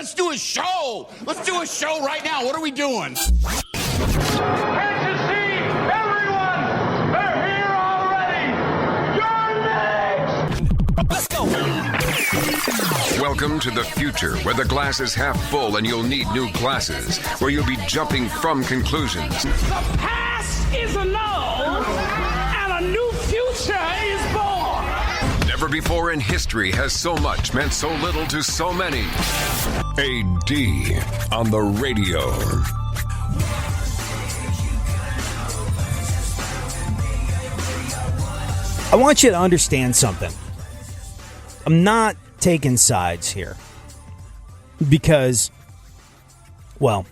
Let's do a show. Let's do a show right now. What are we doing? Welcome to the future, where the glass is half full and you'll need new glasses, where you'll be jumping from conclusions. The past is annulled, and a new future is born. Never before in history has so much meant so little to so many. AD on the radio. I want you to understand something. I'm not taking sides here because, well,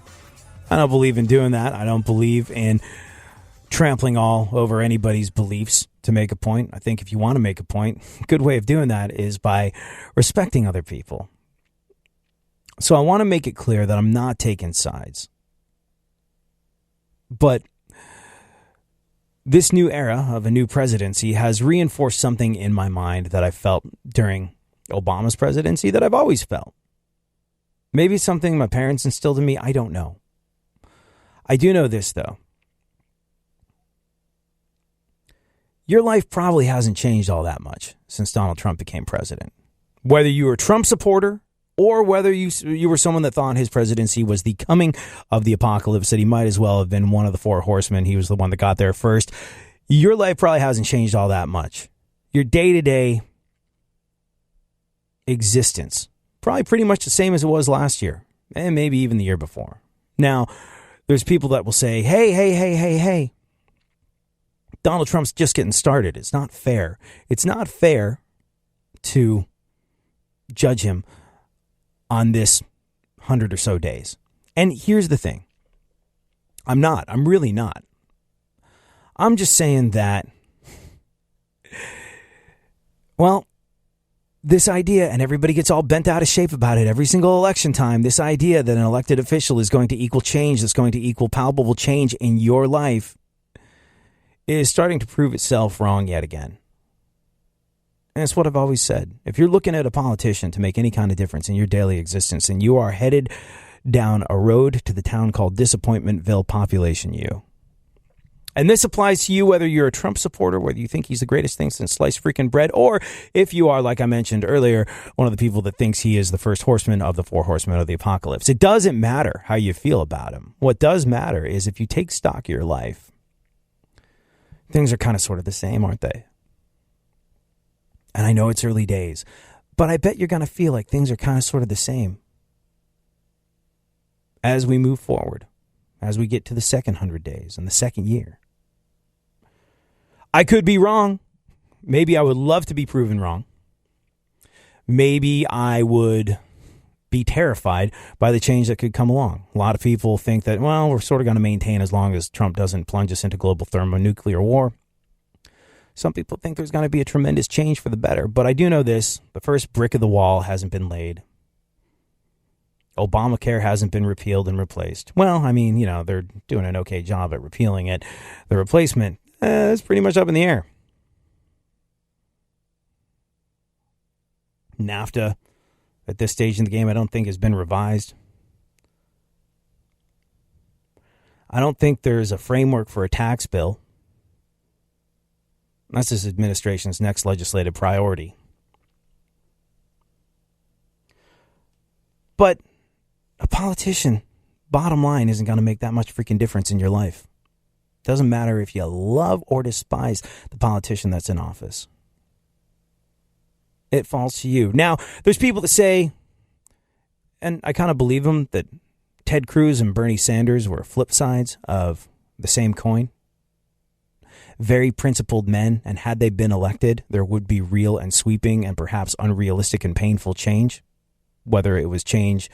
I don't believe in doing that. I don't believe in trampling all over anybody's beliefs to make a point. I think if you want to make a point, a good way of doing that is by respecting other people. So I want to make it clear that I'm not taking sides. But this new era of a new presidency has reinforced something in my mind that I felt during Obama's presidency that I've always felt. Maybe it's something my parents instilled in me. I don't know. I do know this, though. Your life probably hasn't changed all that much since Donald Trump became president. Whether you were a Trump supporter or whether you were someone that thought his presidency was the coming of the apocalypse, that he might as well have been one of the four horsemen. He was the one that got there first. Your life probably hasn't changed all that much. Your day-to-day existence, probably pretty much the same as it was last year, and maybe even the year before. Now, there's people that will say, hey, Donald Trump's just getting started. It's not fair. It's not fair to judge him on this 100 or so days. And here's the thing. I'm really not. I'm just saying that, well, this idea, and everybody gets all bent out of shape about it every single election time, this idea that an elected official is going to equal change, that's going to equal palpable change in your life, is starting to prove itself wrong yet again. And it's what I've always said. If you're looking at a politician to make any kind of difference in your daily existence, and you are headed down a road to the town called Disappointmentville, Population U. And this applies to you whether you're a Trump supporter, whether you think he's the greatest thing since sliced freaking bread, or if you are, like I mentioned earlier, one of the people that thinks he is the first horseman of the four horsemen of the apocalypse. It doesn't matter how you feel about him. What does matter is if you take stock of your life, things are kind of sort of the same, aren't they? And I know it's early days, but I bet you're going to feel like things are kind of sort of the same as we move forward, as we get to the second 100 days and the second year. I could be wrong. Maybe I would love to be proven wrong. Maybe I would be terrified by the change that could come along. A lot of people think that, well, we're sort of going to maintain as long as Trump doesn't plunge us into global thermonuclear war. Some people think there's going to be a tremendous change for the better. But I do know this. The first brick of the wall hasn't been laid. Obamacare hasn't been repealed and replaced. Well, I mean, they're doing an okay job at repealing it. The replacement is pretty much up in the air. NAFTA, at this stage in the game, I don't think has been revised. I don't think there's a framework for a tax bill. That's this administration's next legislative priority. But a politician, bottom line, isn't going to make that much freaking difference in your life. Doesn't matter if you love or despise the politician that's in office. It falls to you. Now, there's people that say, and I kind of believe them, that Ted Cruz and Bernie Sanders were flip sides of the same coin. Very principled men, and had they been elected, there would be real and sweeping and perhaps unrealistic and painful change, whether it was change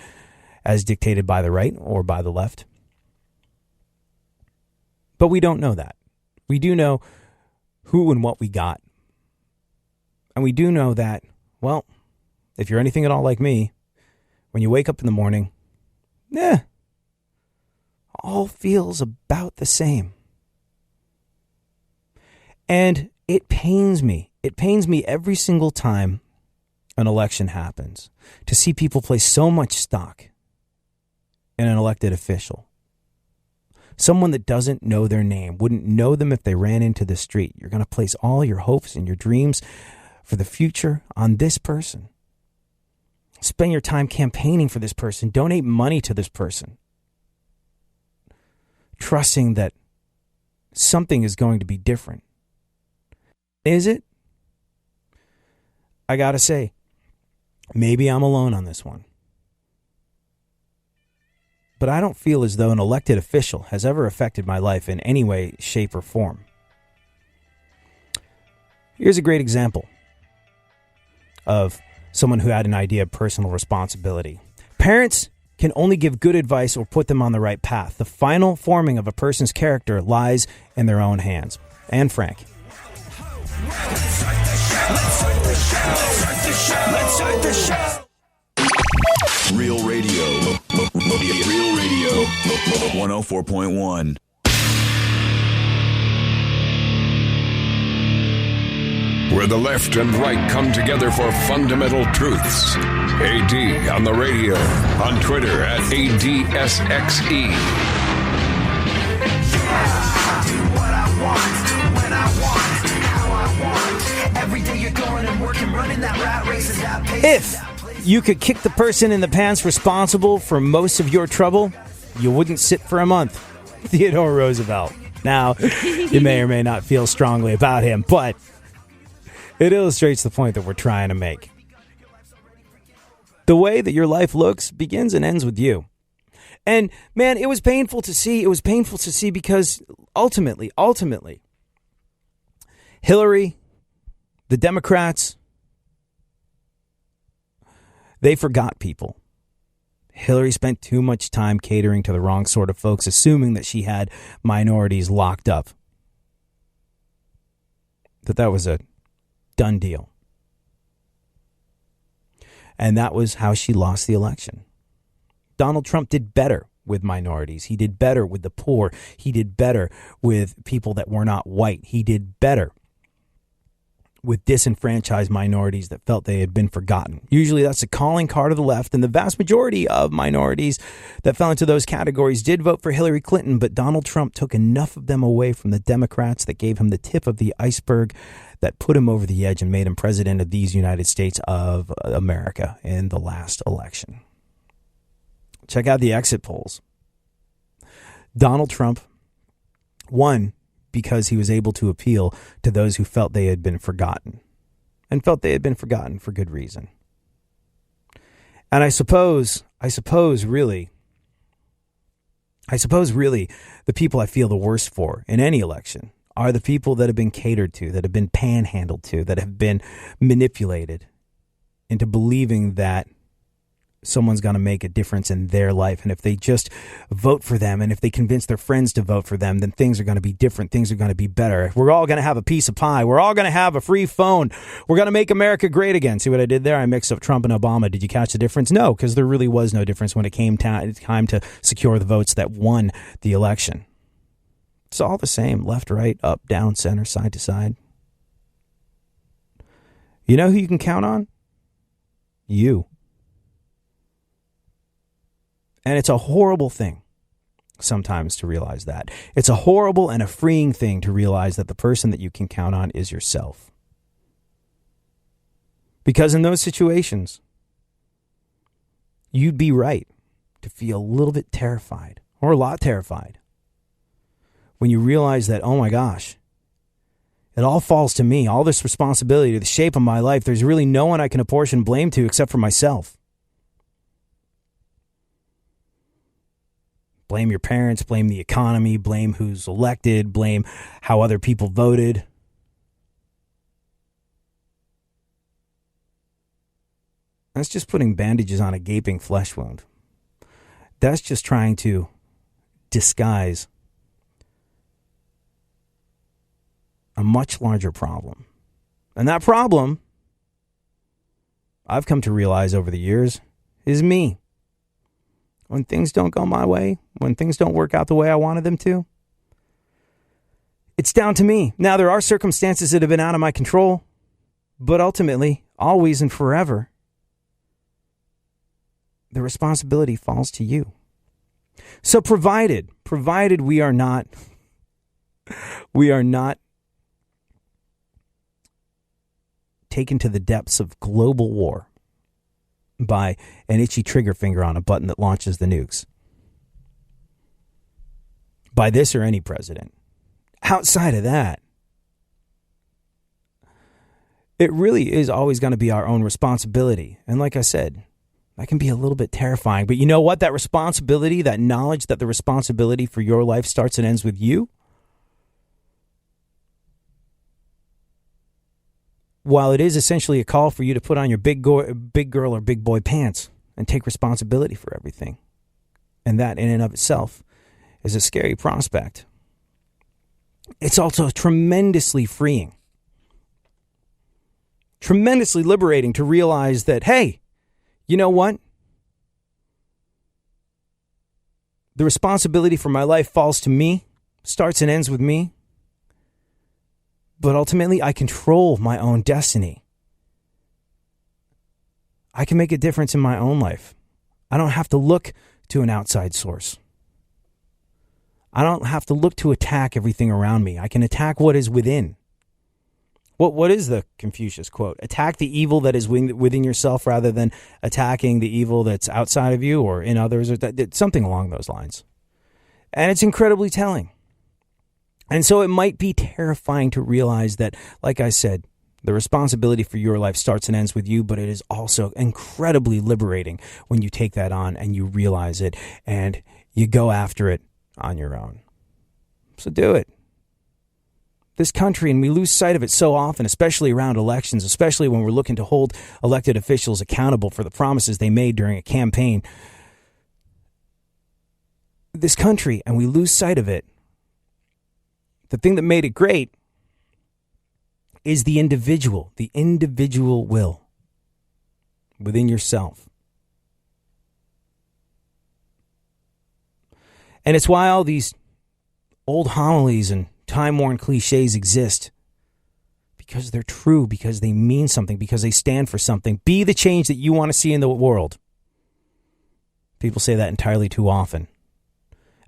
as dictated by the right or by the left. But we don't know that. We do know who and what we got. And we do know that, well, if you're anything at all like me, when you wake up in the morning, all feels about the same. And it pains me. It pains me every single time an election happens, to see people place so much stock in an elected official. Someone that doesn't know their name, wouldn't know them if they ran into the street. You're going to place all your hopes and your dreams for the future on this person. Spend your time campaigning for this person. Donate money to this person. Trusting that something is going to be different. Is it? I got to say, maybe I'm alone on this one. But I don't feel as though an elected official has ever affected my life in any way, shape, or form. Here's a great example of someone who had an idea of personal responsibility. Parents can only give good advice or put them on the right path. The final forming of a person's character lies in their own hands. Anne Frank. Real Radio. Real Radio. 104.1. Where the left and right come together for fundamental truths. AD on the radio, on Twitter at ADSXE. If you could kick the person in the pants responsible for most of your trouble, you wouldn't sit for a month. Theodore Roosevelt. Now, you may or may not feel strongly about him, but it illustrates the point that we're trying to make. The way that your life looks begins and ends with you. And man, it was painful to see. It was painful to see because ultimately, Hillary, the Democrats, they forgot people. Hillary spent too much time catering to the wrong sort of folks, assuming that she had minorities locked up. That was a done deal. And that was how she lost the election. Donald Trump did better with minorities. He did better with the poor. He did better with people that were not white. He did better with disenfranchised minorities that felt they had been forgotten. Usually that's a calling card of the left, and the vast majority of minorities that fell into those categories did vote for Hillary Clinton, but Donald Trump took enough of them away from the Democrats that gave him the tip of the iceberg that put him over the edge and made him president of these United States of America in the last election. Check out the exit polls. Donald Trump won because he was able to appeal to those who felt they had been forgotten, and felt they had been forgotten for good reason. And I suppose really, the people I feel the worst for in any election are the people that have been catered to, that have been panhandled to, that have been manipulated into believing that someone's going to make a difference in their life. And if they just vote for them, and if they convince their friends to vote for them, then things are going to be different. Things are going to be better. We're all going to have a piece of pie. We're all going to have a free phone. We're going to make America great again. See what I did there? I mixed up Trump and Obama. Did you catch the difference? No, because there really was no difference when it came time to secure the votes that won the election. It's all the same. Left, right, up, down, center, side to side. You know who you can count on? You. And it's a horrible thing sometimes to realize that. It's a horrible and a freeing thing to realize that the person that you can count on is yourself. Because in those situations, you'd be right to feel a little bit terrified, or a lot terrified, when you realize that, oh my gosh, it all falls to me, all this responsibility to the shape of my life. There's really no one I can apportion blame to except for myself. Blame your parents, blame the economy, blame who's elected, blame how other people voted. That's just putting bandages on a gaping flesh wound. That's just trying to disguise a much larger problem. And that problem, I've come to realize over the years, is me. When things don't go my way, when things don't work out the way I wanted them to, it's down to me. Now, there are circumstances that have been out of my control, but ultimately, always and forever, the responsibility falls to you. So provided we are not taken to the depths of global war by an itchy trigger finger on a button that launches the nukes, by this or any president. Outside of that, it really is always going to be our own responsibility. And like I said, that can be a little bit terrifying. But you know what? That responsibility, that knowledge that the responsibility for your life starts and ends with you, while it is essentially a call for you to put on your big girl or big boy pants and take responsibility for everything, and that in and of itself is a scary prospect, it's also tremendously freeing, tremendously liberating to realize that, hey, you know what? The responsibility for my life falls to me, starts and ends with me. But ultimately, I control my own destiny. I can make a difference in my own life. I don't have to look to an outside source. I don't have to look to attack everything around me. I can attack what is within. What is the Confucius quote? Attack the evil that is within yourself rather than attacking the evil that's outside of you or in others, or something along those lines. And it's incredibly telling. And so it might be terrifying to realize that, like I said, the responsibility for your life starts and ends with you, but it is also incredibly liberating when you take that on and you realize it and you go after it on your own. So do it. This country, and we lose sight of it so often, especially around elections, especially when we're looking to hold elected officials accountable for the promises they made during a campaign. This country, and we lose sight of it, the thing that made it great is the individual will within yourself. And it's why all these old homilies and time-worn cliches exist. Because they're true, because they mean something, because they stand for something. Be the change that you want to see in the world. People say that entirely too often.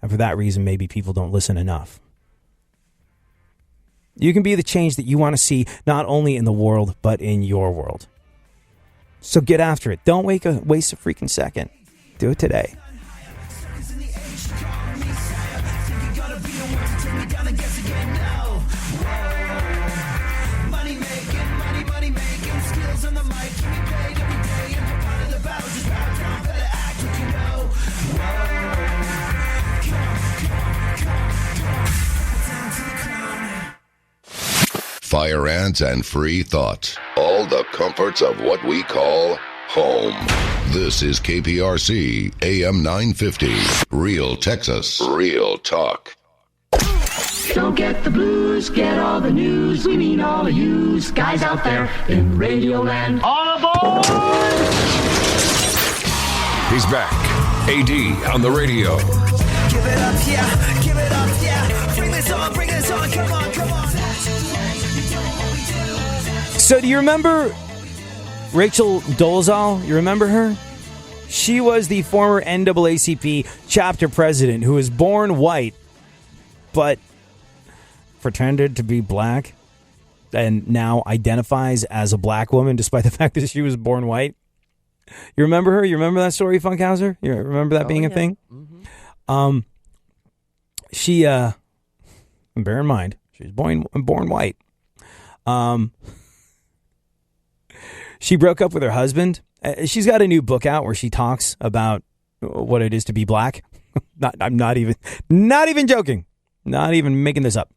And for that reason, maybe people don't listen enough. You can be the change that you want to see, not only in the world, but in your world. So get after it. Don't waste a freaking second. Do it today. Fire ants and free thoughts. All the comforts of what we call home. This is KPRC AM 950. Real Texas. Real talk. Don't get the blues, get all the news. We mean all of you guys out there in Radio Land. All aboard! He's back. AD on the radio. Give it up, yeah. Give it up, yeah. Bring this on. Come on. So do you remember Rachel Dolezal? You remember her? She was the former NAACP chapter president who was born white, but pretended to be black and now identifies as a black woman despite the fact that she was born white. You remember her? You remember that story, Funkhouser? You remember that being a thing? Mm-hmm. She, bear in mind, she was born white. She broke up with her husband. She's got a new book out where she talks about what it is to be black. I'm not even joking. Not even making this up.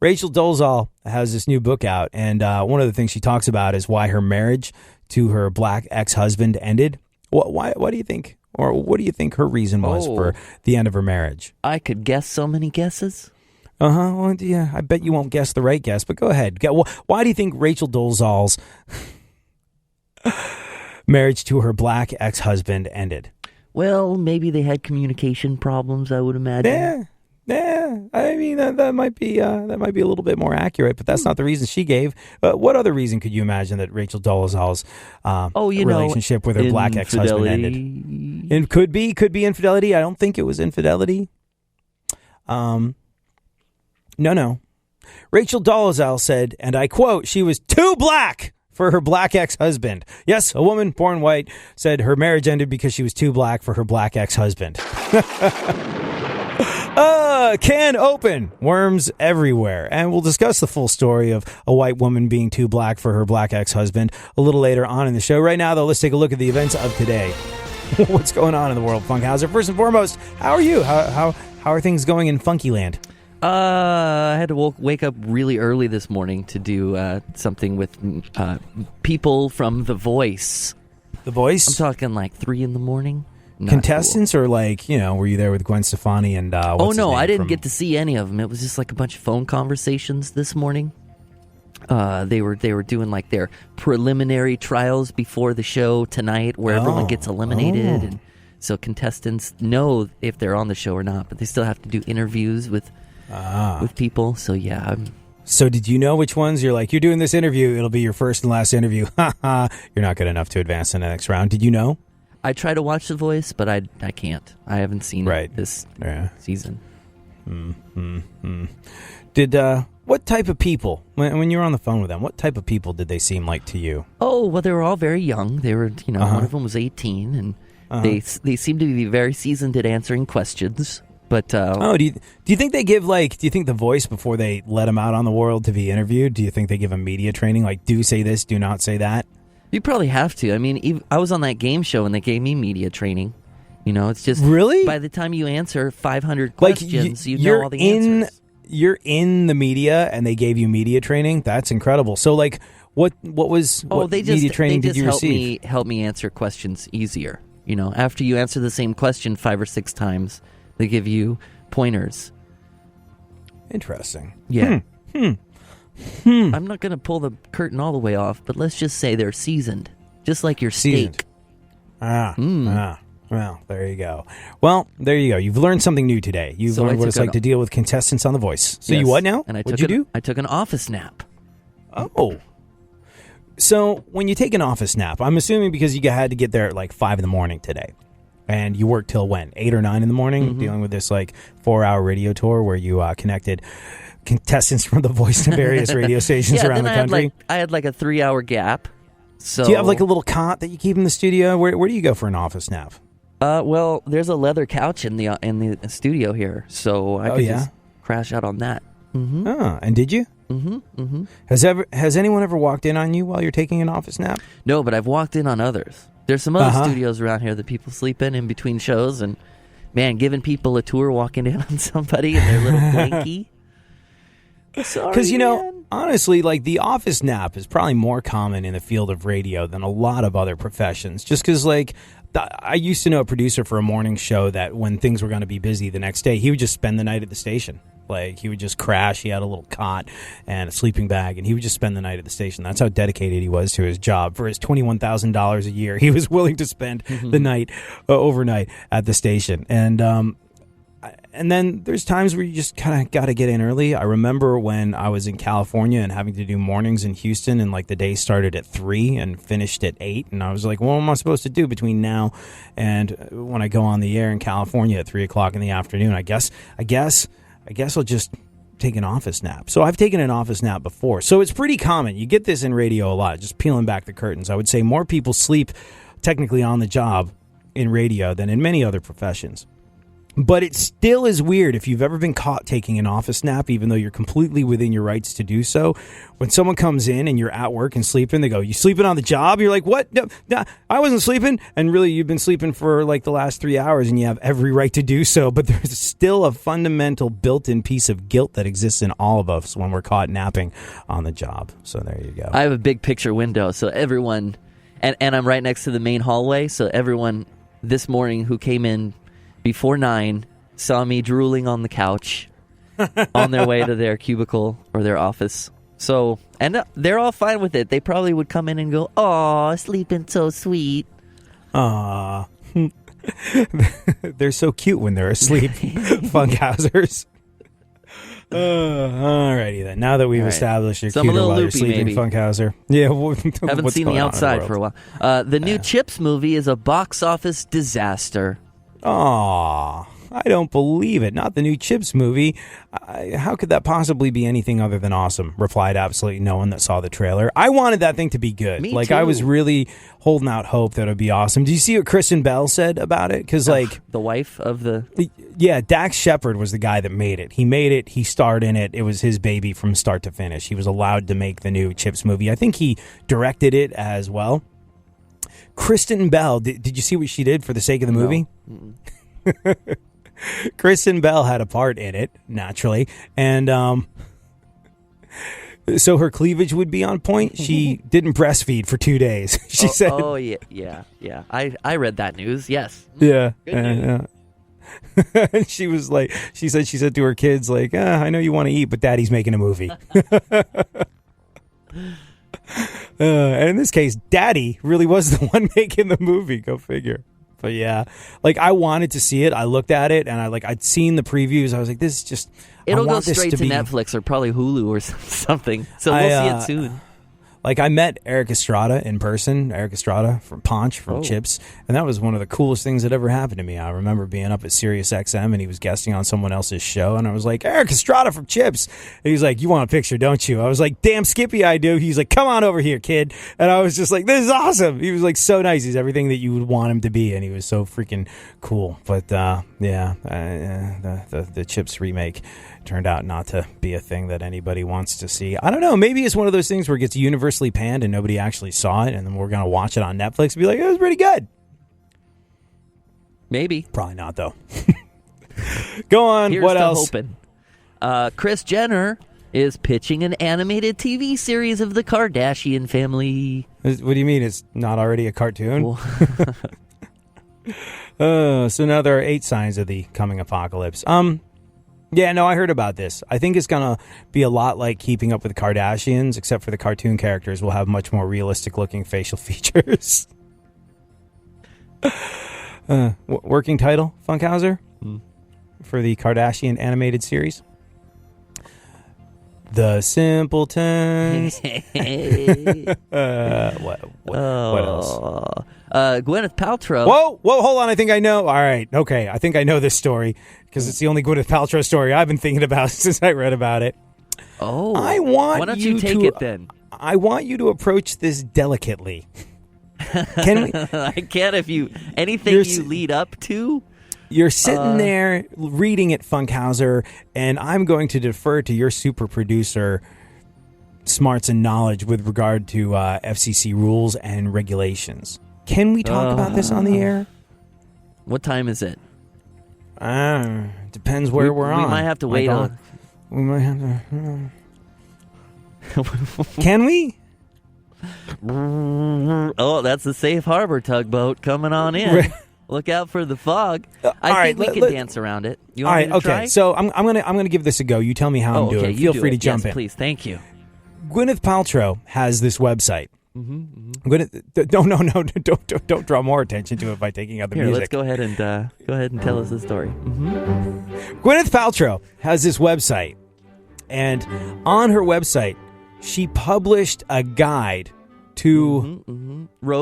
Rachel Dolezal has this new book out, and one of the things she talks about is why her marriage to her black ex-husband ended. Why do you think, or what do you think her reason was for the end of her marriage? I could guess so many guesses. Well, yeah, I bet you won't guess the right guess, but go ahead. Why do you think Rachel Dolezal's marriage to her black ex-husband ended? Well, maybe they had communication problems, I would imagine. Yeah, I mean that might be a little bit more accurate, but that's not the reason she gave. What other reason could you imagine that Rachel Dolezal's relationship with her black ex-husband ended? It could be infidelity. I don't think it was infidelity. No. Rachel Dolezal said, and I quote, she was too black for her black ex-husband. Yes, a woman born white said her marriage ended because she was too black for her black ex-husband. Can open. Worms everywhere. And we'll discuss the full story of a white woman being too black for her black ex-husband a little later on in the show. Right now, though, let's take a look at the events of today. What's going on in the world, Funkhouser? First and foremost, how are you? How are things going in Funky Land? I had to wake up really early this morning to do something with people from The Voice. The Voice? I'm talking like 3 in the morning. Contestants, or like, were you there with Gwen Stefani and I didn't get to see any of them. It was just like a bunch of phone conversations this morning. They were doing like their preliminary trials before the show tonight, where everyone gets eliminated, and so contestants know if they're on the show or not, but they still have to do interviews with people. So yeah. So did you know which ones you're like, you're doing this interview, it'll be your first and last interview. You're not good enough to advance in the next round. Did you know? I try to watch The Voice, but I can't. I haven't seen it this season. Did what type of people, when you were on the phone with them, what type of people did they seem like to you? Oh, well, they were all very young. They were, one of them was 18, and they seemed to be very seasoned at answering questions. But do you think they give do you think The Voice, before they let them out on the world to be interviewed, do you think they give them media training, like do say this, do not say that? You probably have to. I mean, I was on that game show and they gave me media training. It's just really, by the time you answer 500 questions, you know all the answers. You're in the media and they gave you media training. That's incredible. So, what media training did you receive? Help me answer questions easier. After you answer the same question 5 or 6 times, they give you pointers. Interesting. Yeah. I'm not going to pull the curtain all the way off, but let's just say they're seasoned, just like your steak. Well, there you go. Well, there you go. You've learned something new today. You've learned what it's like to deal with contestants on The Voice. So you what now? And What'd you do? I took an office nap. Oh. So when you take an office nap, I'm assuming because you had to get there at 5 in the morning today. And you worked till when? 8 or 9 in the morning, dealing with this 4-hour radio tour where you connected contestants from The Voice to various radio stations around the country. I had a 3-hour gap. So do you have a little cot that you keep in the studio? Where do you go for an office nap? Well, there's a leather couch in the studio here, so I could just crash out on that. Mm-hmm. And did you? Mm-hmm. Has anyone ever walked in on you while you're taking an office nap? No, but I've walked in on others. There's some other studios around here that people sleep in between shows, and man, giving people a tour, walking in on somebody in their little blankie. Because, honestly, the office nap is probably more common in the field of radio than a lot of other professions. Just because, I used to know a producer for a morning show that when things were going to be busy the next day, he would just spend the night at the station. He would just crash. He had a little cot and a sleeping bag, and he would just spend the night at the station. That's how dedicated he was to his job. For his $21,000 a year, he was willing to spend the night overnight at the station. And then there's times where you just kind of got to get in early. I remember when I was in California and having to do mornings in Houston, and the day started at 3 and finished at 8. And I was like, what am I supposed to do between now and when I go on the air in California at 3 o'clock in the afternoon? I guess I'll just take an office nap. So I've taken an office nap before. So it's pretty common. You get this in radio a lot, just peeling back the curtains. I would say more people sleep technically on the job in radio than in many other professions. But it still is weird if you've ever been caught taking an office nap, even though you're completely within your rights to do so. When someone comes in and you're at work and sleeping, they go, "You sleeping on the job?" You're like, "What? No, I wasn't sleeping." And really, you've been sleeping for the last 3 hours, and you have every right to do so. But there's still a fundamental built-in piece of guilt that exists in all of us when we're caught napping on the job. So there you go. I have a big picture window, so everyone, and I'm right next to the main hallway, so everyone this morning who came in before 9 saw me drooling on the couch on their way to their cubicle or their office. So, and they're all fine with it. They probably would come in and go, "Aw, sleeping so sweet." Aw. They're so cute when they're asleep, Funkhousers. Alrighty then. Now that we've established your So I'm a cuter little while you're loopy, sleeping, maybe. Funkhouser. Yeah, Haven't seen the outside for a while. The new Chips movie is a box office disaster. Aw, I don't believe it. Not the new Chips movie. How could that possibly be anything other than awesome? Replied absolutely no one that saw the trailer. I wanted that thing to be good. Me like too. I was really holding out hope that it would be awesome. Do you see what Kristen Bell said about it? Because The wife of the... yeah, Dax Shepard was the guy that made it. He made it. He starred in it. It was his baby from start to finish. He was allowed to make the new Chips movie. I think he directed it as well. Kristen Bell, did you see what she did for the sake of the movie? No. Kristen Bell had a part in it, naturally, and so her cleavage would be on point. She didn't breastfeed for 2 days. She said, "Oh yeah. I read that news. Yes. Yeah, Good news. And she was like, she said to her kids, like, I know you want to eat, but Daddy's making a movie." And in this case, Daddy really was the one making the movie. Go figure. But yeah, like I wanted to see it. I looked at it and I'd seen the previews. I was like, this is just. It'll I go want this straight to be... Netflix or probably Hulu or something. So we'll see it soon. Like I met Eric Estrada in person, Eric Estrada from Ponch from Chips, and that was one of the coolest things that ever happened to me. I remember being up at Sirius XM and he was guesting on someone else's show, and I was like, Eric Estrada from Chips. And he's like, you want a picture, don't you? I was like, damn Skippy, I do. He's like, come on over here, kid. And I was just like, this is awesome. He was like so nice. He's everything that you would want him to be, and he was so freaking cool. But the Chips remake turned out not to be a thing that anybody wants to see. I don't know. Maybe it's one of those things where it gets universally panned and nobody actually saw it, and then we're going to watch it on Netflix and be like, it was pretty good. Maybe. Probably not, though. Go on. Here's what to else? hoping. Kris Jenner is pitching an animated TV series of the Kardashian family. What do you mean? It's not already a cartoon? Well, so now there are 8 signs of the coming apocalypse. Yeah, no, I heard about this. I think it's going to be a lot like Keeping Up with the Kardashians, except for the cartoon characters will have much more realistic-looking facial features. Working title, Funkhouser, for the Kardashian animated series? The Simpletons. What else? Gwyneth Paltrow. Whoa, hold on. I think I know. All right, okay. I think I know this story because it's the only Gwyneth Paltrow story I've been thinking about since I read about it. Oh, I want why don't you take it then? I want you to approach this delicately. Can we? I can't if you anything you lead up to. You're sitting there reading it, Funkhouser, and I'm going to defer to your super producer smarts and knowledge with regard to FCC rules and regulations. Can we talk about this on the air? What time is it? Depends where we're on. We might have to wait on. We might have to. Can we? Oh, that's the safe harbor tugboat coming on in. Look out for the fog. I think we can dance around it. You want me to try? So I'm gonna give this a go. You tell me how I'm doing. Feel free to jump in. Please, thank you. Gwyneth Paltrow has this website. Don't draw more attention to it by taking out the music. Let's go ahead and tell us the story. Gwyneth Paltrow has this website, and on her website, she published a guide to wait,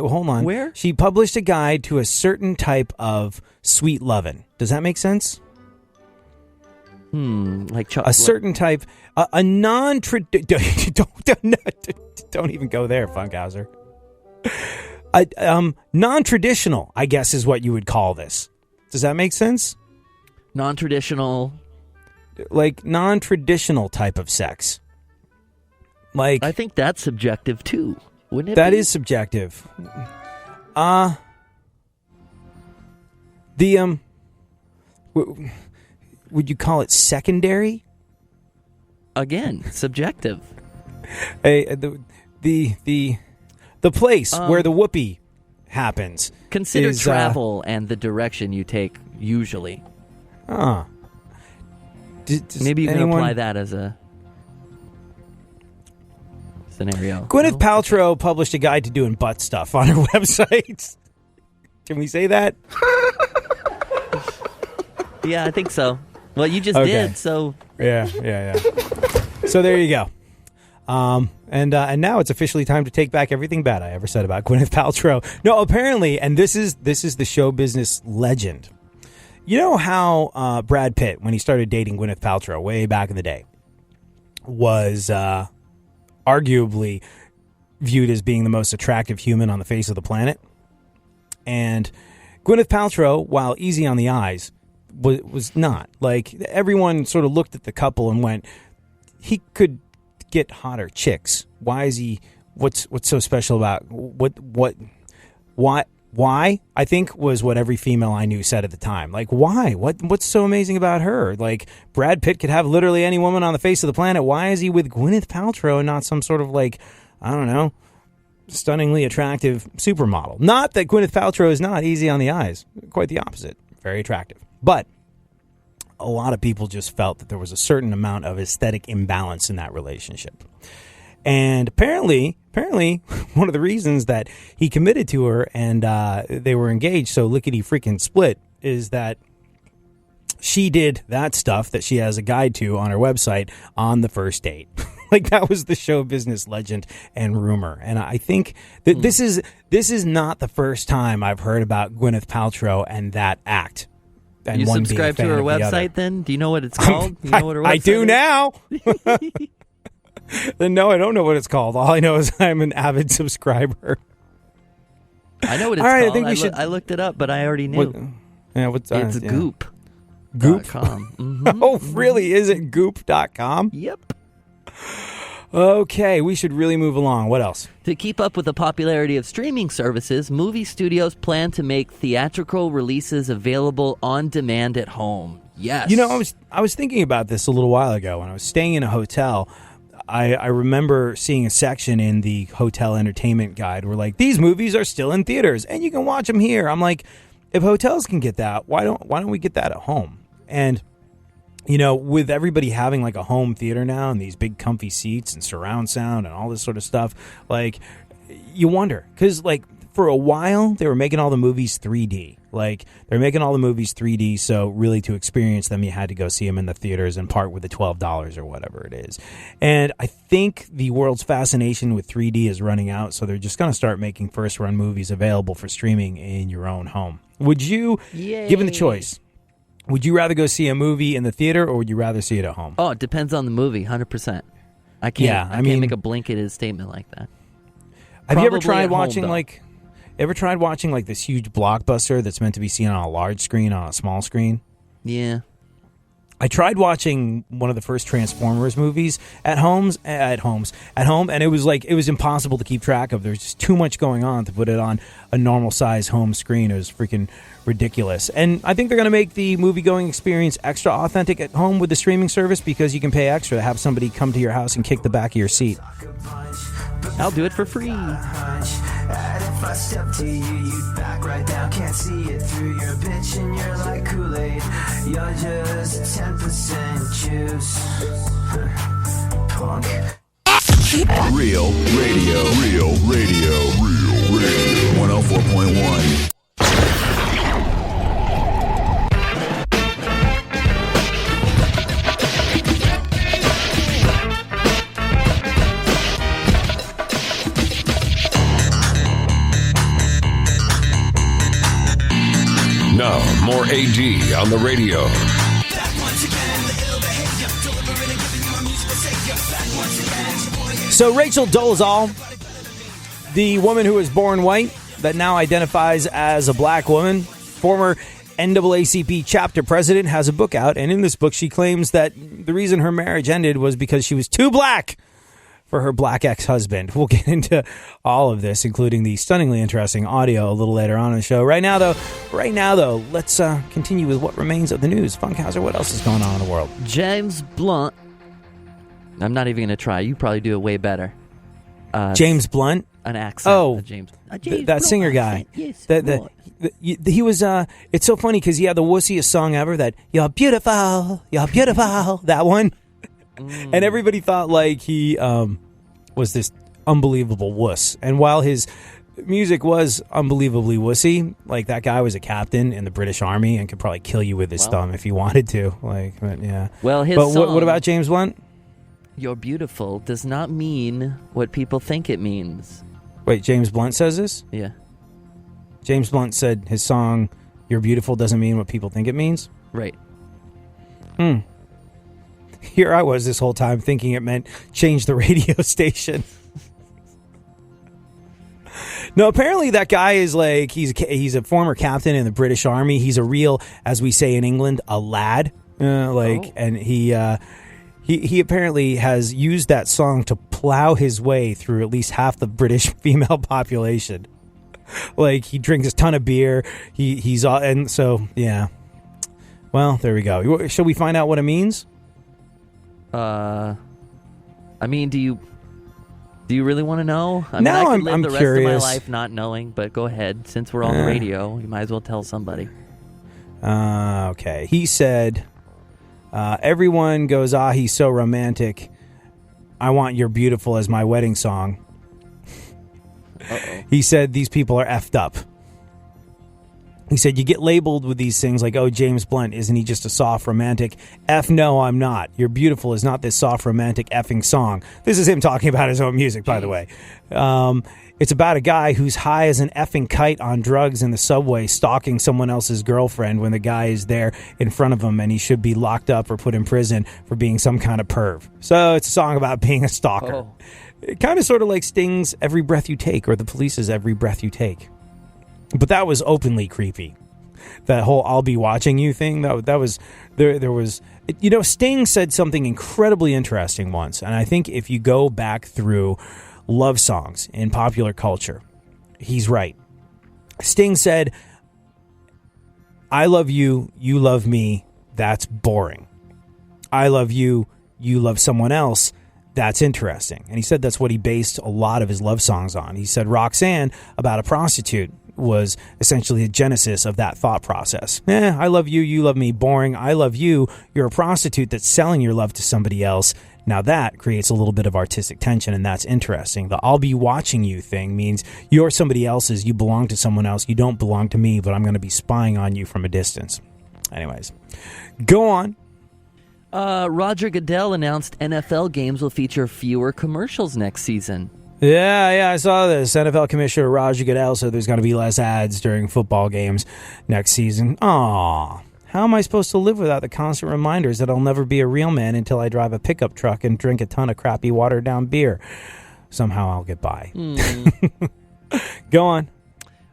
hold on. Where? She published a guide to a certain type of sweet lovin'. Does that make sense? Like chocolate. A certain type, a non-traditional. Don't even go there, Funkhouser. Non-traditional, I guess, is what you would call this. Does that make sense? Non-traditional, like non-traditional type of sex. Like I think that's subjective too, wouldn't it? That be? is subjective. Would you call it secondary? Again, subjective. The place where the whoopee happens. Consider travel and the direction you take usually. Maybe you can apply that as a scenario. Gwyneth Paltrow published a guide to doing butt stuff on her website. Can we say that? Yeah, I think so. Well, you just Okay. did, so... Yeah. So there you go. And now it's officially time to take back everything bad I ever said about Gwyneth Paltrow. No, apparently, and this is the show business legend. You know how Brad Pitt, when he started dating Gwyneth Paltrow way back in the day, was arguably viewed as being the most attractive human on the face of the planet? And Gwyneth Paltrow, while easy on the eyes, was not. Like, everyone sort of looked at the couple and went, he could get hotter chicks. Why is he? What's so special about why? I think was what every female I knew said at the time. Like, why? What's so amazing about her? Like, Brad Pitt could have literally any woman on the face of the planet. Why is he with Gwyneth Paltrow and not some sort of, like, I don't know, stunningly attractive supermodel? Not that Gwyneth Paltrow is not easy on the eyes. Quite the opposite. Very attractive. But a lot of people just felt that there was a certain amount of aesthetic imbalance in that relationship. And apparently, one of the reasons that he committed to her and they were engaged so lickety-freaking split is that she did that stuff that she has a guide to on her website on the first date. Like, that was the show business legend and rumor. And I think that this is not the first time I've heard about Gwyneth Paltrow and that act. And you one subscribe to being a her fan of the other. website then? Do you know what it's called? Do you know what her website I do is? now. No, I don't know what it's called. All I know is I'm an avid subscriber. I know what it's All right, called. I think we should. I looked it up, but I already knew. What's It's yeah. Goop. Goop.com. Mhm. Oh, really? Is it Goop.com? Yep. Okay, we should really move along. What else? To keep up with the popularity of streaming services, movie studios plan to make theatrical releases available on demand at home. Yes. You know, I was thinking about this a little while ago when I was staying in a hotel. I remember seeing a section in the hotel entertainment guide where, like, these movies are still in theaters and you can watch them here. I'm like, if hotels can get that, why don't we get that at home? And you know, with everybody having like a home theater now and these big comfy seats and surround sound and all this sort of stuff, like, you wonder, because like for a while they were making all the movies 3D. Like, they're making all the movies 3D, so really to experience them you had to go see them in the theaters and part with the $12 or whatever it is. And I think the world's fascination with 3D is running out, so they're just going to start making first-run movies available for streaming in your own home. Would you, given the choice, would you rather go see a movie in the theater or would you rather see it at home? Oh, it depends on the movie, 100%. I can't make a blanketed statement like that. Have you ever Probably tried at home, watching though. this huge blockbuster that's meant to be seen on a large screen on a small screen? Yeah. I tried watching one of the first Transformers movies at home, and it was impossible to keep track of. There's just too much going on to put it on a normal size home screen. It was freaking ridiculous. And I think they're going to make the movie-going experience extra authentic at home with the streaming service because you can pay extra to have somebody come to your house and kick the back of your seat. I'll do it for free. If I step to you, you'd back right down. Can't see it through your bitch and you're like Kool-Aid. You're just 10% juice. Punk. Real radio. 104.1. Now, more AD on the radio. So Rachel Dolezal, the woman who was born white that now identifies as a black woman, former NAACP chapter president, has a book out. And in this book, she claims that the reason her marriage ended was because she was too black for her black ex-husband. We'll get into all of this, including the stunningly interesting audio a little later on in the show. Right now, though, let's continue with what remains of the news. Funkhouser, what else is going on in the world? James Blunt. I'm not even going to try. You probably do it way better. James Blunt? An accent. Oh, James that Blunt singer guy. Yes, he was, it's so funny because he had the wussiest song ever, that you're beautiful, that one. And everybody thought like he was this unbelievable wuss. And while his music was unbelievably wussy. Like, that guy was a captain in the British Army and could probably kill you with his thumb if he wanted to. Like, but yeah. Well, his but song, what about James Blunt? "You're Beautiful" does not mean what people think it means. Wait, James Blunt says this? Yeah. James Blunt said his song "You're Beautiful" doesn't mean what people think it means? Right. Here I was this whole time thinking it meant change the radio station. No, apparently that guy is like, he's a former captain in the British Army. He's a real, as we say in England, a lad. And he apparently has used that song to plow his way through at least half the British female population. Like, he drinks a ton of beer. And so, yeah. Well, there we go. Shall we find out what it means? I mean, do you really want to know? I mean, No, I could live I'm the curious. rest of my life not knowing, but go ahead. Since we're on the radio, you might as well tell somebody. Okay. He said, everyone goes, "Ah, he's so romantic. I want You're Beautiful as my wedding song." Uh-oh. He said these people are effed up. He said, you get labeled with these things like, oh, James Blunt, isn't he just a soft romantic? F no, I'm not. You're Beautiful is not this soft romantic effing song. This is him talking about his own music, by the way. It's about a guy who's high as an effing kite on drugs in the subway, stalking someone else's girlfriend when the guy is there in front of him and he should be locked up or put in prison for being some kind of perv. So it's a song about being a stalker. Oh. It kind of sort of like Sting's Every Breath You Take or the Police's Every Breath You Take. But that was openly creepy. That whole "I'll be watching you" thing, that was there was, you know, Sting said something incredibly interesting once, and I think if you go back through love songs in popular culture, he's right. Sting said, "I love you, you love me, that's boring. I love you, you love someone else, that's interesting." And he said that's what he based a lot of his love songs on. He said Roxanne, about a prostitute, was essentially the genesis of that thought process. I love you, you love me, boring. I love you, you're a prostitute that's selling your love to somebody else. Now that creates a little bit of artistic tension, and that's interesting. The "I'll be watching you" thing means you're somebody else's, you belong to someone else, you don't belong to me, but I'm going to be spying on you from a distance. Anyways, go on. Roger Goodell announced NFL games will feature fewer commercials next season. Yeah, I saw this. NFL Commissioner Roger Goodell said there's going to be less ads during football games next season. Aw, how am I supposed to live without the constant reminders that I'll never be a real man until I drive a pickup truck and drink a ton of crappy watered-down beer? Somehow I'll get by. Go on.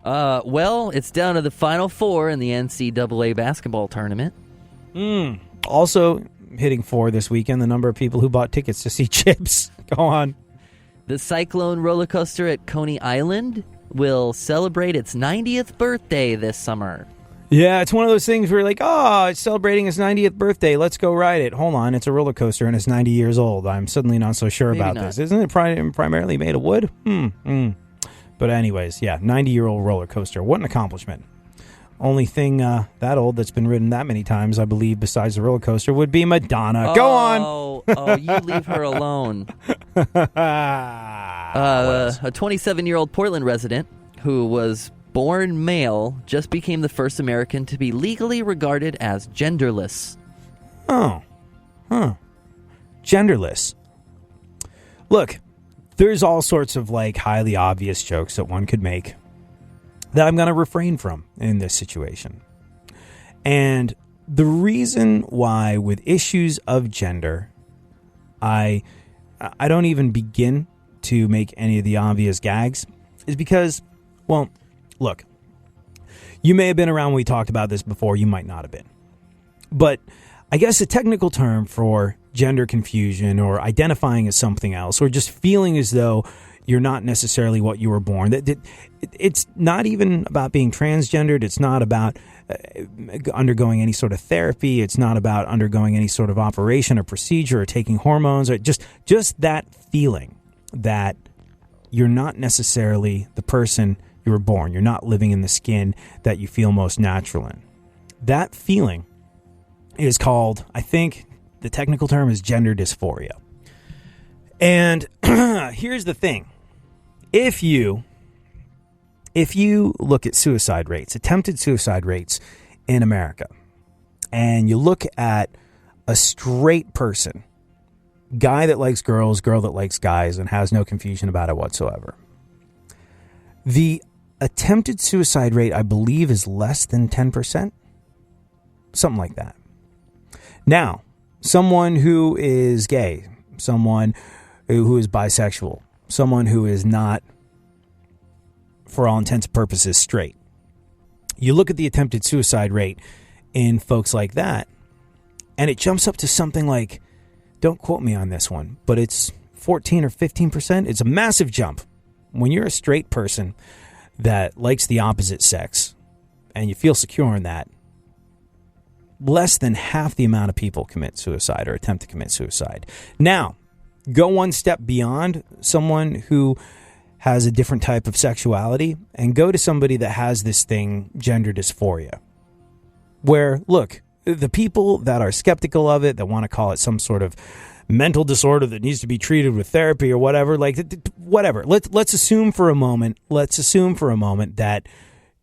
Well, it's down to the Final Four in the NCAA basketball tournament. Also hitting 4 this weekend, the number of people who bought tickets to see Chips. Go on. The Cyclone roller coaster at Coney Island will celebrate its 90th birthday this summer. Yeah, it's one of those things where you're like, oh, it's celebrating its 90th birthday. Let's go ride it. Hold on, it's a roller coaster and it's 90 years old. I'm suddenly not so sure about this. Isn't it primarily made of wood? But anyways, yeah, 90-year-old roller coaster. What an accomplishment. Only thing that old that's been ridden that many times, I believe, besides the roller coaster would be Madonna. Go on. Oh, you leave her alone. A 27-year-old Portland resident who was born male just became the first American to be legally regarded as genderless. Genderless. Look, there's all sorts of like highly obvious jokes that one could make that I'm going to refrain from in this situation. And the reason why with issues of gender, I don't even begin to make any of the obvious gags is because, well, look, you may have been around when we talked about this before, you might not have been. But I guess a technical term for gender confusion or identifying as something else or just feeling as though you're not necessarily what you were born. It's not even about being transgendered. It's not about undergoing any sort of therapy. It's not about undergoing any sort of operation or procedure or taking hormones. Or just that feeling that you're not necessarily the person you were born. You're not living in the skin that you feel most natural in. That feeling is called, I think the technical term is gender dysphoria. And here's the thing. If you If you look at suicide rates, attempted suicide rates in America, and you look at a straight person, guy that likes girls, girl that likes guys, and has no confusion about it whatsoever, the attempted suicide rate, I believe, is less than 10%. Something like that. Now, someone who is gay, someone who is bisexual, someone who is not, for all intents and purposes, straight. You look at the attempted suicide rate in folks like that, and it jumps up to something like, don't quote me on this one, but it's 14 or 15%. It's a massive jump. When you're a straight person that likes the opposite sex, and you feel secure in that, less than half the amount of people commit suicide or attempt to commit suicide. Now, go one step beyond someone who has a different type of sexuality and go to somebody that has this thing, gender dysphoria, where, look, the people that are skeptical of it, that want to call it some sort of mental disorder that needs to be treated with therapy or whatever, like whatever. Let's assume for a moment that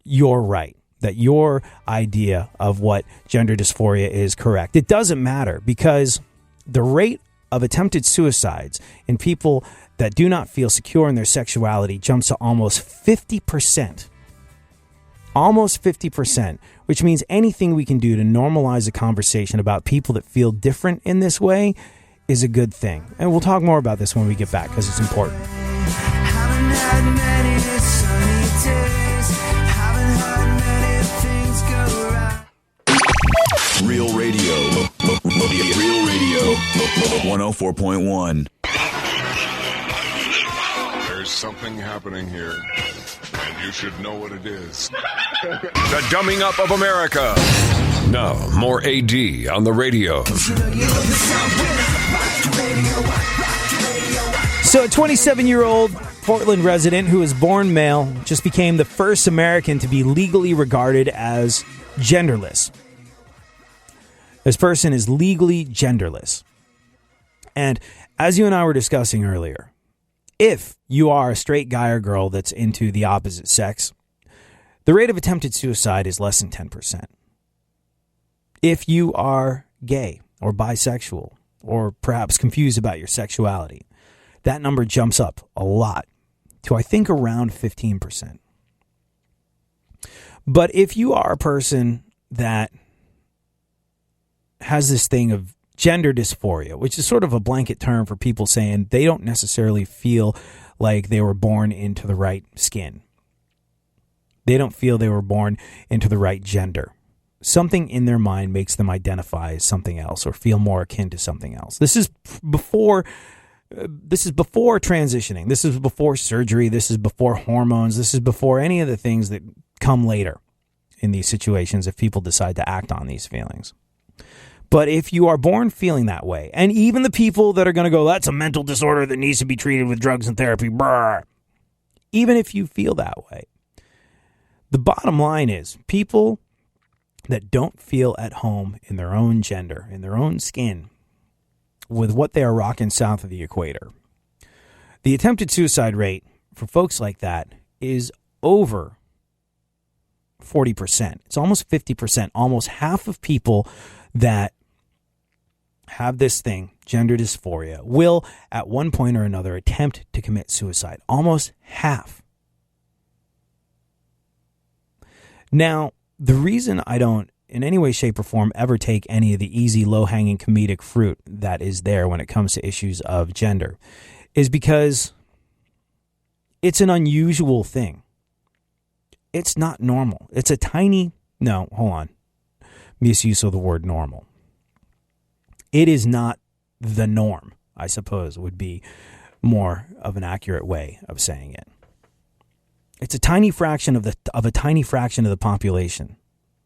you're right, that your idea of what gender dysphoria is correct. It doesn't matter, because the rate of attempted suicides in people that do not feel secure in their sexuality jumps to almost 50%. Almost 50%, which means anything we can do to normalize a conversation about people that feel different in this way is a good thing. And we'll talk more about this when we get back, because it's important. Haven't had many sunny days. Haven't had many things go right. Real radio. Real radio. 104.1. There's something happening here, and you should know what it is. The Dumbing Up of America. Now, more AD on the radio. So a 27-year-old Portland resident who was born male just became the first American to be legally regarded as genderless. This person is legally genderless. And as you and I were discussing earlier, if you are a straight guy or girl that's into the opposite sex, the rate of attempted suicide is less than 10%. If you are gay or bisexual or perhaps confused about your sexuality, that number jumps up a lot to, I think, around 15%. But if you are a person that has this thing of gender dysphoria, which is sort of a blanket term for people saying they don't necessarily feel like they were born into the right skin. They don't feel they were born into the right gender. Something in their mind makes them identify as something else or feel more akin to something else. This is before transitioning. This is before surgery. This is before hormones. This is before any of the things that come later in these situations if people decide to act on these feelings. But if you are born feeling that way, and even the people that are going to go, that's a mental disorder that needs to be treated with drugs and therapy, brr, even if you feel that way, the bottom line is people that don't feel at home in their own gender, in their own skin, with what they are rocking south of the equator, the attempted suicide rate for folks like that is over 40%. It's almost 50%. Almost half of people that have this thing, gender dysphoria, will at one point or another attempt to commit suicide. Almost half. Now, the reason I don't in any way, shape, or form ever take any of the easy, low-hanging comedic fruit that is there when it comes to issues of gender is because it's an unusual thing. It's not normal. It's a tiny... No, hold on. Misuse of the word normal. It is not the norm, I suppose, would be more of an accurate way of saying it. It's a tiny fraction of a tiny fraction of the population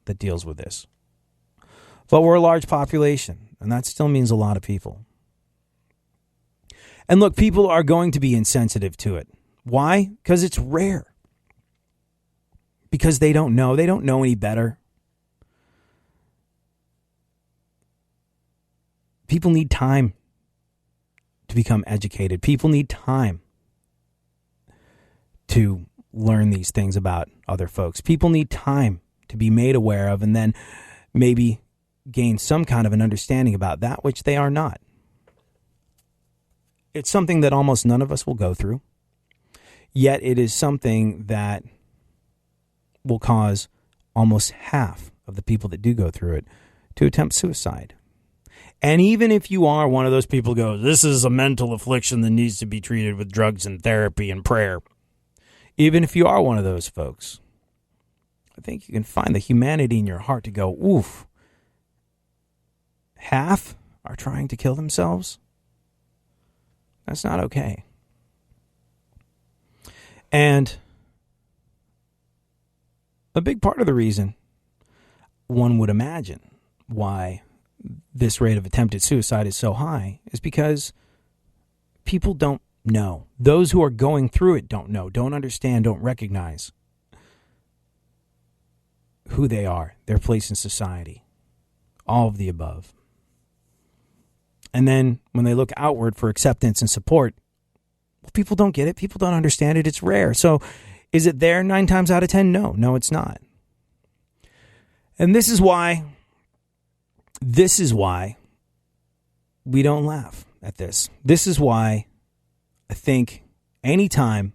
that deals with this. But we're a large population, and that still means a lot of people. And look, people are going to be insensitive to it. Why? Because it's rare. Because they don't know. They don't know any better. People need time to become educated. People need time to learn these things about other folks. People need time to be made aware of and then maybe gain some kind of an understanding about that which they are not. It's something that almost none of us will go through, yet it is something that will cause almost half of the people that do go through it to attempt suicide. And even if you are one of those people who goes, this is a mental affliction that needs to be treated with drugs and therapy and prayer, even if you are one of those folks, I think you can find the humanity in your heart to go, oof, half are trying to kill themselves? That's not okay. And a big part of the reason, one would imagine, why this rate of attempted suicide is so high is because people don't know. Those who are going through it don't know, don't understand, don't recognize who they are, their place in society, all of the above. And then when they look outward for acceptance and support, well, people don't get it. People don't understand it. It's rare. So is it there 9 times out of 10? No, it's not. And this is why we don't laugh at this. This is why I think anytime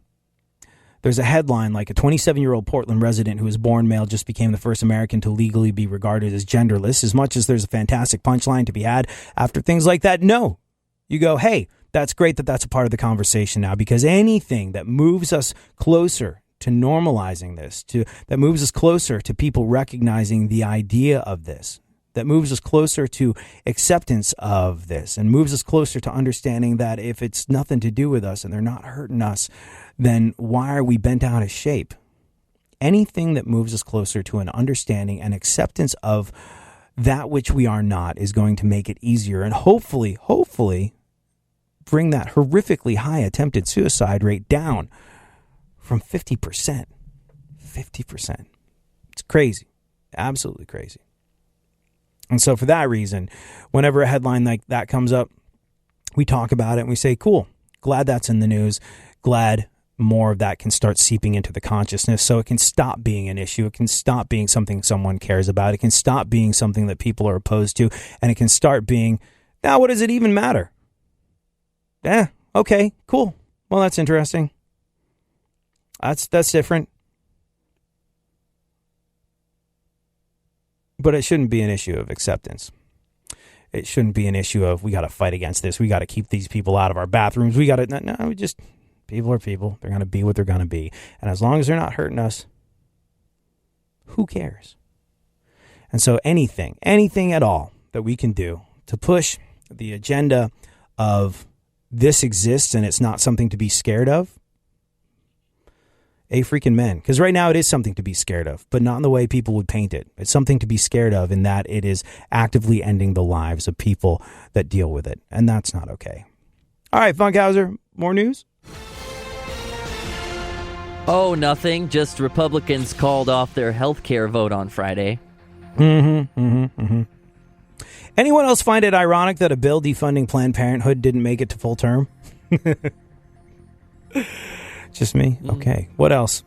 there's a headline like a 27-year-old Portland resident who was born male just became the first American to legally be regarded as genderless, as much as there's a fantastic punchline to be had after things like that, no. You go, hey, that's great that that's a part of the conversation now, because anything that moves us closer to normalizing this, that moves us closer to people recognizing the idea of this, that moves us closer to acceptance of this, and moves us closer to understanding that if it's nothing to do with us and they're not hurting us, then why are we bent out of shape? Anything that moves us closer to an understanding and acceptance of that which we are not is going to make it easier and hopefully bring that horrifically high attempted suicide rate down from 50%. 50%. It's crazy. Absolutely crazy. And so for that reason, whenever a headline like that comes up, we talk about it and we say, cool, glad that's in the news. Glad more of that can start seeping into the consciousness so it can stop being an issue. It can stop being something someone cares about. It can stop being something that people are opposed to. And it can start being, now what does it even matter? Okay, cool. Well, that's interesting. That's different. But it shouldn't be an issue of acceptance. It shouldn't be an issue of, we got to fight against this. We got to keep these people out of our bathrooms. We got to, people are people. They're going to be what they're going to be. And as long as they're not hurting us, who cares? And so anything at all that we can do to push the agenda of this exists and it's not something to be scared of, freaking men. Because right now it is something to be scared of, but not in the way people would paint it. It's something to be scared of in that it is actively ending the lives of people that deal with it. And that's not okay. All right, Funkhouser, more news? Oh, nothing. Just Republicans called off their health care vote on Friday. Anyone else find it ironic that a bill defunding Planned Parenthood didn't make it to full term? Just me? Okay. What else?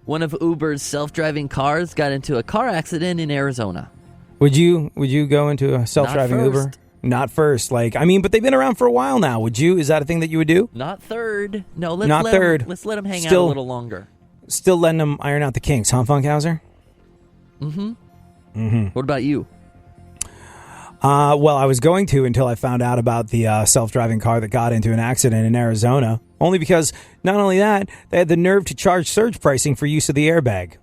One of Uber's self-driving cars got into a car accident in Arizona. Would you go into a self-driving Uber? Not first. But they've been around for a while now. Would you? Is that a thing that you would do? Not third. No, let's let them hang out a little longer. Still letting them iron out the kinks, huh, Funkhouser? What about you? Well, I was going to until I found out about the self-driving car that got into an accident in Arizona. Only because, not only that, they had the nerve to charge surge pricing for use of the airbag.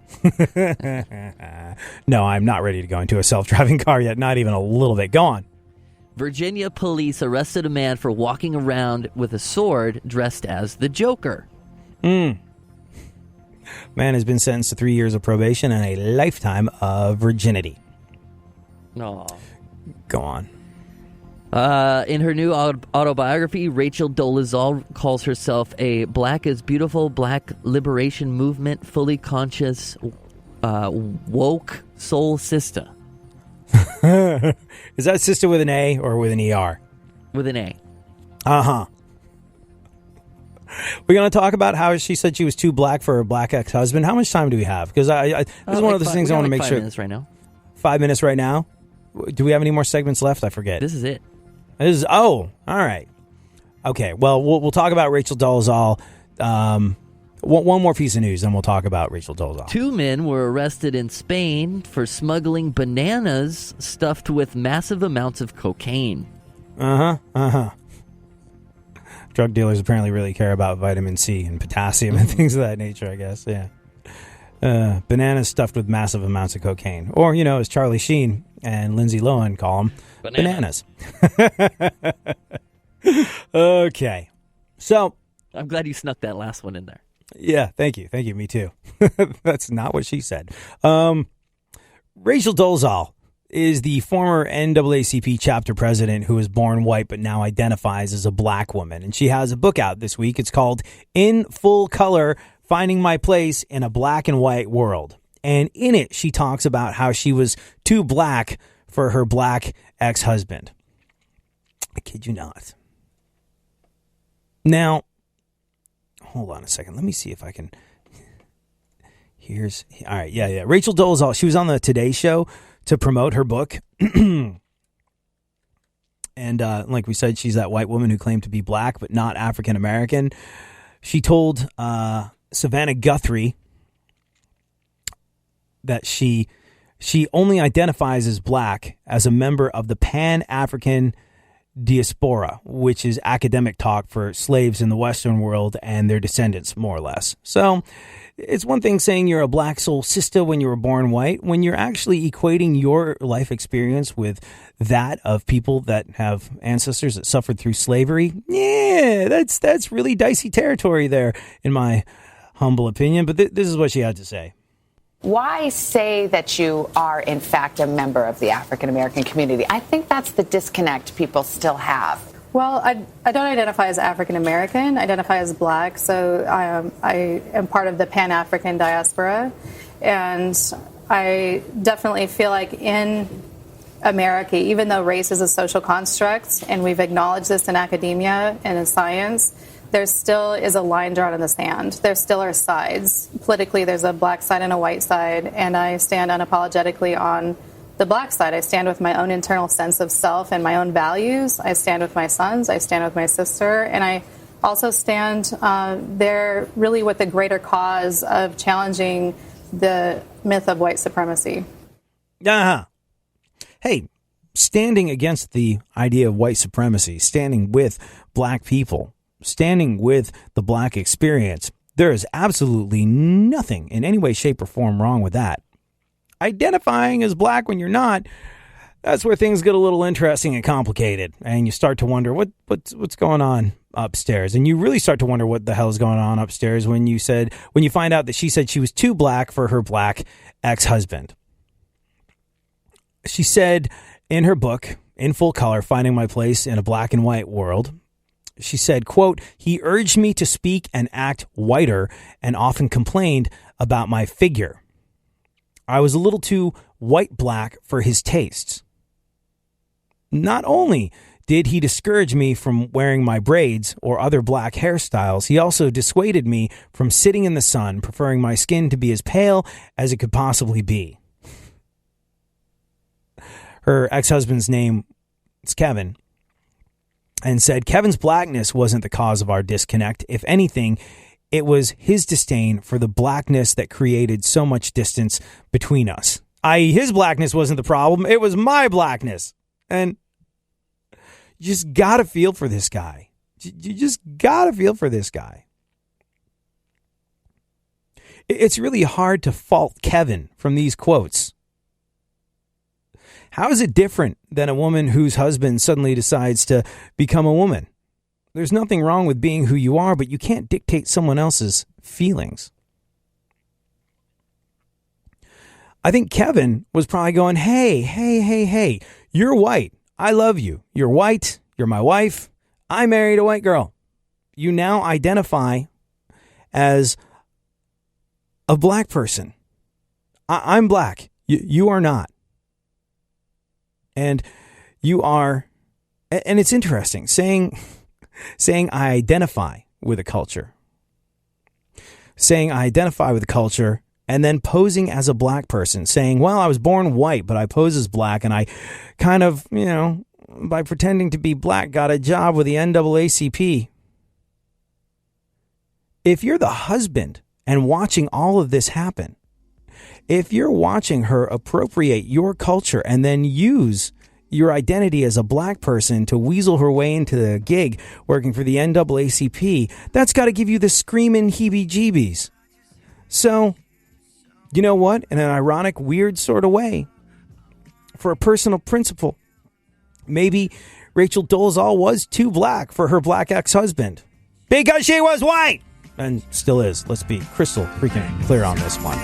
No, I'm not ready to go into a self-driving car yet, not even a little bit. Go on. Virginia police arrested a man for walking around with a sword dressed as the Joker. Man has been sentenced to 3 years of probation and a lifetime of virginity. Aw. Go on. In her new autobiography, Rachel Dolezal calls herself a Black is Beautiful Black Liberation Movement fully conscious woke soul sister. Is that sister with an A or with an ER? With an A. Uh-huh. We're going to talk about how she said she was too black for her black ex-husband. How much time do we have? Because this is one of those things I want to make sure. 5 minutes right now. 5 minutes right now? Do we have any more segments left? I forget. This is it. All right. Okay, well, we'll talk about Rachel Dolezal. One more piece of news, then we'll talk about Rachel Dolezal. 2 men were arrested in Spain for smuggling bananas stuffed with massive amounts of cocaine. Drug dealers apparently really care about vitamin C and potassium and things of that nature, I guess. Yeah. Bananas stuffed with massive amounts of cocaine. Or, as Charlie Sheen and Lindsay Lohan call them, bananas. Okay. So. I'm glad you snuck that last one in there. Yeah, thank you. Thank you. Me too. That's not what she said. Rachel Dolezal is the former NAACP chapter president who was born white but now identifies as a black woman. And she has a book out this week. It's called In Full Color, Finding My Place in a Black and White World. And in it, she talks about how she was too black for her black ex-husband. I kid you not. Now, hold on a second. Let me see if I can. All right. Yeah. Rachel Dolezal, she was on the Today Show to promote her book. And like we said, she's that white woman who claimed to be black, but not African American. She told Savannah Guthrie that she only identifies as black as a member of the Pan-African Diaspora, which is academic talk for slaves in the Western world and their descendants, more or less. So it's one thing saying you're a black soul sister when you were born white, when you're actually equating your life experience with that of people that have ancestors that suffered through slavery. Yeah, that's really dicey territory there, in my humble opinion. But this is what she had to say. Why say that you are, in fact, a member of the African American community? I think that's the disconnect people still have. Well, I don't identify as African American. I identify as black. So I am part of the Pan-African diaspora. And I definitely feel like in America, even though race is a social construct, and we've acknowledged this in academia and in science, there still is a line drawn in the sand. There still are sides. Politically, there's a black side and a white side, and I stand unapologetically on the black side. I stand with my own internal sense of self and my own values. I stand with my sons. I stand with my sister. And I also stand there really with the greater cause of challenging the myth of white supremacy. Hey, standing against the idea of white supremacy, standing with black people, standing with the black experience, there is absolutely nothing in any way, shape, or form wrong with that. Identifying as black when you're not, that's where things get a little interesting and complicated, and you start to wonder what's going on upstairs. And you really start to wonder what the hell is going on upstairs when you find out that she said she was too black for her black ex-husband. She said in her book, In Full Color, Finding My Place in a Black and White World, she said, quote, "He urged me to speak and act whiter and often complained about my figure. I was a little too white-black for his tastes. Not only did he discourage me from wearing my braids or other black hairstyles, he also dissuaded me from sitting in the sun, preferring my skin to be as pale as it could possibly be." Her ex-husband's name is Kevin, and said Kevin's blackness wasn't the cause of our disconnect. If anything, it was his disdain for the blackness that created so much distance between us. I.e., his blackness wasn't the problem. It was my blackness. And you just got to feel for this guy. You just got to feel for this guy. It's really hard to fault Kevin from these quotes. How is it different than a woman whose husband suddenly decides to become a woman? There's nothing wrong with being who you are, but you can't dictate someone else's feelings. I think Kevin was probably going, hey, you're white. I love you. You're white. You're my wife. I married a white girl. You now identify as a black person. I'm black. You are not. And you are, and it's interesting, saying I identify with a culture. Saying I identify with the culture and then posing as a black person. Saying, well, I was born white, but I pose as black, and I kind of, by pretending to be black, got a job with the NAACP. If you're the husband and watching all of this happen, if you're watching her appropriate your culture and then use your identity as a black person to weasel her way into the gig working for the NAACP, that's got to give you the screaming heebie-jeebies. So, you know what? In an ironic, weird sort of way, for a personal principle, maybe Rachel Dolezal was too black for her black ex-husband because she was white and still is. Let's be crystal freaking clear on this one.